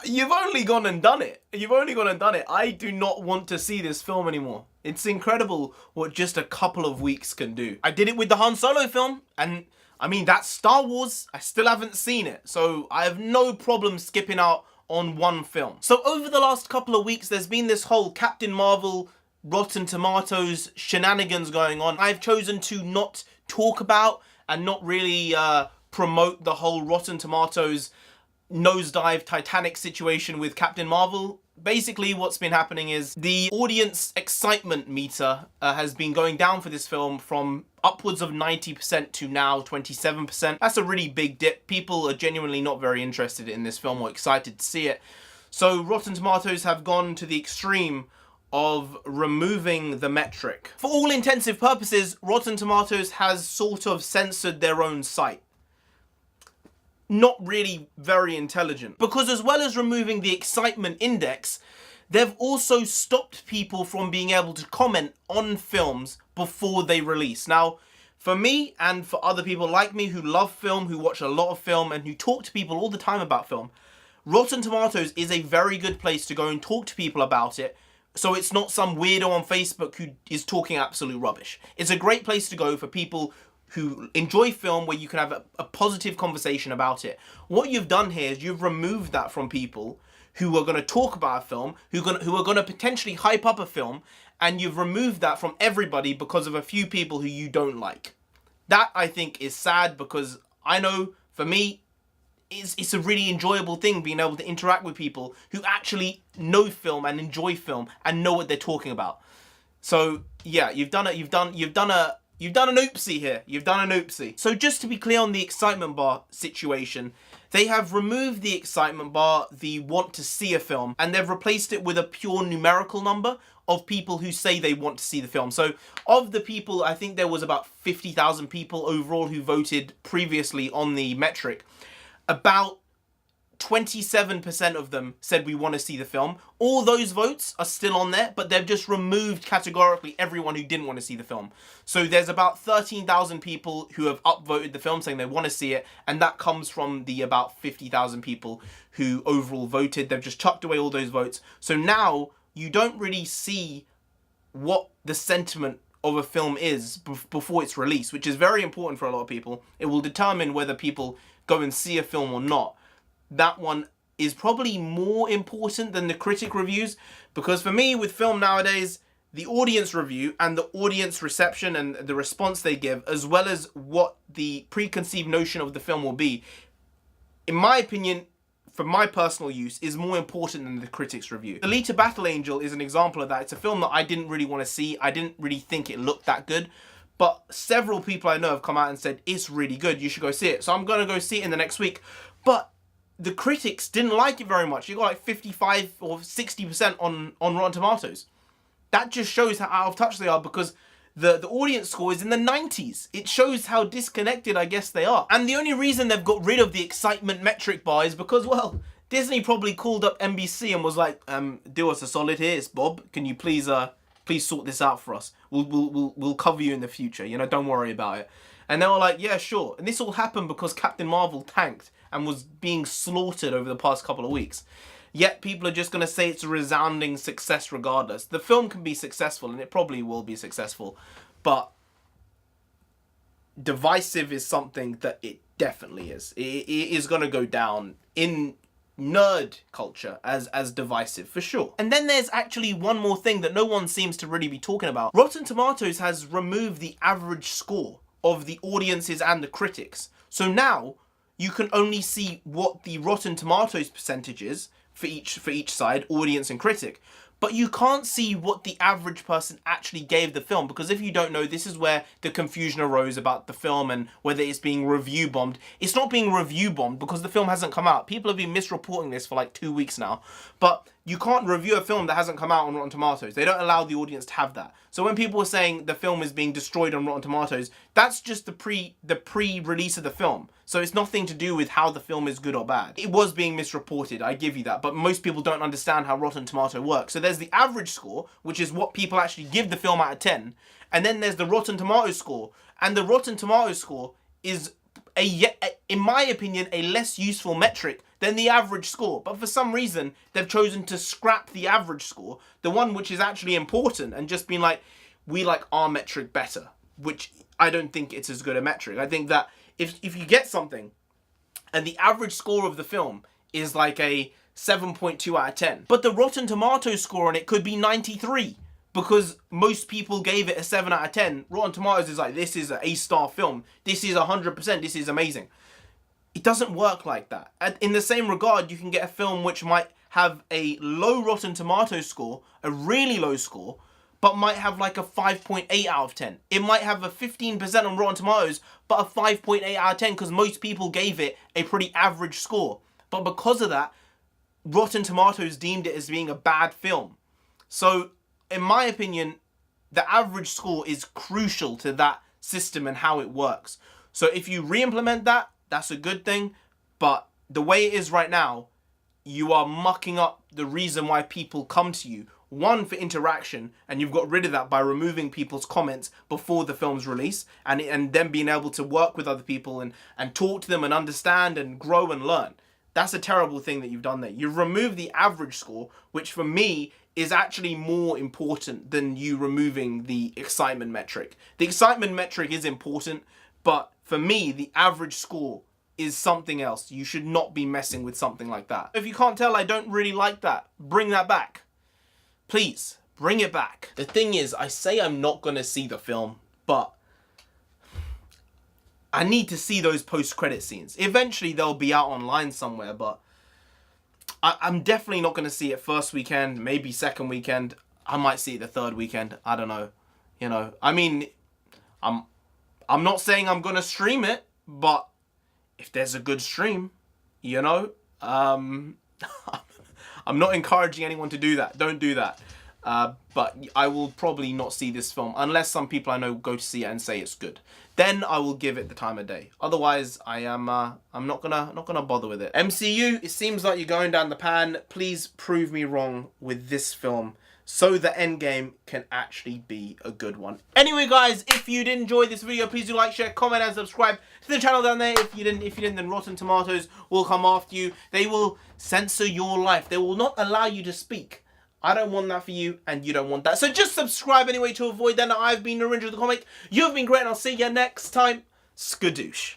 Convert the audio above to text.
You've only gone and done it. You've only gone and done it. I do not want to see this film anymore. It's incredible what just a couple of weeks can do. I did it with the Han Solo film, and I mean, that's Star Wars. I still haven't seen it, so I have no problem skipping out on one film. So over the last couple of weeks, there's been this whole Captain Marvel, Rotten Tomatoes shenanigans going on. I've chosen to not talk about and not really promote the whole Rotten Tomatoes nosedive Titanic situation with Captain Marvel. Basically what's been happening is the audience excitement meter has been going down for this film from upwards of 90% to now 27%. That's a really big dip. People are genuinely not very interested in this film or excited to see it. So Rotten Tomatoes have gone to the extreme of removing the metric. For all intensive purposes, Rotten Tomatoes has sort of censored their own site. Not really very intelligent. Because as well as removing the excitement index, they've also stopped people from being able to comment on films before they release. Now, for me and for other people like me who love film, who watch a lot of film, and who talk to people all the time about film, Rotten Tomatoes is a very good place to go and talk to people about it, so it's not some weirdo on Facebook who is talking absolute rubbish. It's a great place to go for people who enjoy film, where you can have a positive conversation about it. What you've done here is you've removed that from people who are going to talk about a film, who are going to potentially hype up a film, and you've removed that from everybody because of a few people who you don't like. That, I think, is sad, because I know, for me, it's a really enjoyable thing being able to interact with people who actually know film and enjoy film and know what they're talking about. So yeah, you've done an oopsie here. You've done an oopsie. So just to be clear on the excitement bar situation, they have removed the excitement bar, the want to see a film, and they've replaced it with a pure numerical number of people who say they want to see the film. So of the people, I think there was about 50,000 people overall who voted previously on the metric. About 27% of them said we want to see the film. All those votes are still on there, but they've just removed categorically everyone who didn't want to see the film. So there's about 13,000 people who have upvoted the film saying they want to see it, and that comes from the about 50,000 people who overall voted. They've just chucked away all those votes. So now you don't really see what the sentiment of a film is before it's released, which is very important for a lot of people. It will determine whether people go and see a film or not. That one is probably more important than the critic reviews, because for me with film nowadays, the audience review and the audience reception and the response they give, as well as what the preconceived notion of the film will be, in my opinion, for my personal use, is more important than the critics review. Alita Battle Angel is an example of that. It's a film that I didn't really want to see. I didn't really think it looked that good, but several people I know have come out and said it's really good, you should go see it. So I'm going to go see it in the next week. But the critics didn't like it very much. You got like 55 or 60% on Rotten Tomatoes. That just shows how out of touch they are, because the audience score is in the 90s. It shows how disconnected, I guess, they are. And the only reason they've got rid of the excitement metric bar is because, well, Disney probably called up NBC and was like, do us a solid here, it's Bob. Can you please sort this out for us? We'll cover you in the future. You know, don't worry about it. And they were like, yeah, sure. And this all happened because Captain Marvel tanked and was being slaughtered over the past couple of weeks. Yet people are just going to say it's a resounding success regardless. The film can be successful, and it probably will be successful, but divisive is something that it definitely is. It is going to go down in nerd culture as divisive, for sure. And then there's actually one more thing that no one seems to really be talking about. Rotten Tomatoes has removed the average score of the audiences and the critics. So now you can only see what the Rotten Tomatoes percentage is for each side, audience and critic. But you can't see what the average person actually gave the film, because if you don't know, this is where the confusion arose about the film and whether it's being review bombed. It's not being review bombed because the film hasn't come out. People have been misreporting this for like 2 weeks now. But you can't review a film that hasn't come out on Rotten Tomatoes. They don't allow the audience to have that. So when people are saying the film is being destroyed on Rotten Tomatoes, that's just the pre-release of the film. So it's nothing to do with how the film is good or bad. It was being misreported, I give you that, but most people don't understand how Rotten Tomato works. So there's the average score, which is what people actually give the film out of 10, and then there's the Rotten Tomatoes score, and the Rotten Tomatoes score is in my opinion, a less useful metric than the average score. But for some reason, they've chosen to scrap the average score, the one which is actually important, and just been like, we like our metric better, which I don't think it's as good a metric. I think that if you get something and the average score of the film is like a 7.2 out of 10, but the Rotten Tomatoes score on it could be 93, because most people gave it a 7 out of 10. Rotten Tomatoes is like, this is an A-star film. This is 100%. This is amazing. It doesn't work like that. In the same regard, you can get a film which might have a low Rotten Tomatoes score, a really low score, but might have like a 5.8 out of 10. It might have a 15% on Rotten Tomatoes, but a 5.8 out of 10 because most people gave it a pretty average score. But because of that, Rotten Tomatoes deemed it as being a bad film. So, in my opinion, the average score is crucial to that system and how it works. So if you re-implement that, that's a good thing. But the way it is right now, you are mucking up the reason why people come to you. One, for interaction, and you've got rid of that by removing people's comments before the film's release, and then being able to work with other people and talk to them and understand and grow and learn. That's a terrible thing that you've done there. You've removed the average score, which for me is actually more important than you removing the excitement metric. The excitement metric is important, but for me, the average score is something else. You should not be messing with something like that. If you can't tell, I don't really like that. Bring that back. Please, bring it back. The thing is, I say I'm not going to see the film, but I need to see those post-credit scenes. Eventually, they'll be out online somewhere, but I'm definitely not going to see it first weekend, maybe second weekend. I might see it the third weekend. I don't know. You know, I mean, I'm not saying I'm going to stream it, but if there's a good stream, you know, I'm not encouraging anyone to do that. Don't do that. But I will probably not see this film unless some people I know go to see it and say it's good. Then I will give it the time of day. Otherwise, I'm not gonna bother with it. MCU, it seems like you're going down the pan. Please prove me wrong with this film, so the Endgame can actually be a good one. Anyway, guys, if you did enjoy this video, please do like, share, comment, and subscribe to the channel down there. If you didn't, then Rotten Tomatoes will come after you. They will censor your life. They will not allow you to speak. I don't want that for you, and you don't want that. So just subscribe anyway to avoid that. I've been Narendra the Comic. You've been great, and I'll see you next time. Skadoosh.